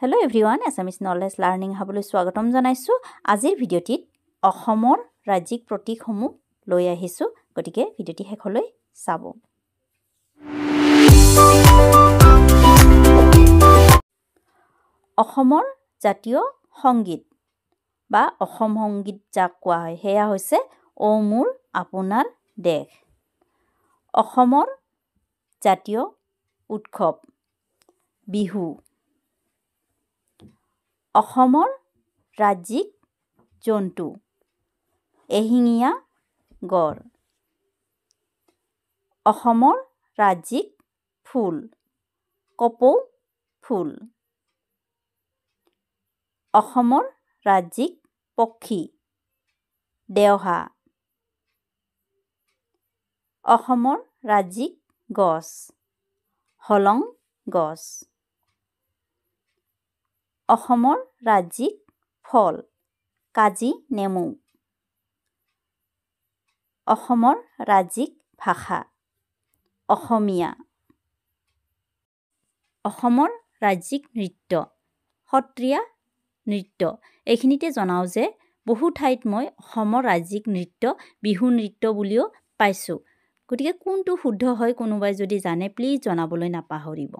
Hello everyone, Assamese Knowledge Learning Habului স্বাগতম জনাইছো। আজিৰ ভিডিঅ'টিত অসমৰ ৰাজ্যিক প্ৰতীকসমূহ লৈ আহিছো, গতিকে ভিডিঅ'টি শেষলৈ চাব। অসমৰ জাতীয় সংগীত বা অসম সংগীত যাক কোৱা হয় হেয়া হৈছে ও মোৰ আপোনাৰ দেশ। অসমৰ জাতীয় উৎসৱ বিহু। অসমৰ ৰাজ্যিক জন্তু এহিঙীয়া গড়। অসমৰ ৰাজ্যিক ফুল কপৌ ফুল। অসমৰ ৰাজ্যিক পক্ষী দেওহা। অসমৰ ৰাজ্যিক গছ হলং গছ। অসমৰ ৰাজ্যিক ফল কাজি নেমু। অসমৰ ৰাজ্যিক ভাষা অসমীয়া। অসমৰ ৰাজ্যিক নৃত্য সত্ৰীয়া নৃত্য। এইখিনিতে জনাও যে বহু ঠাইত মই অসমৰ ৰাজ্যিক নৃত্য বিহু নৃত্য বুলিও পাইছো, গতিকে কোনটো শুদ্ধ হয় কোনোবাই যদি জানে প্লিজ জনাবলৈ নাপাহৰিব।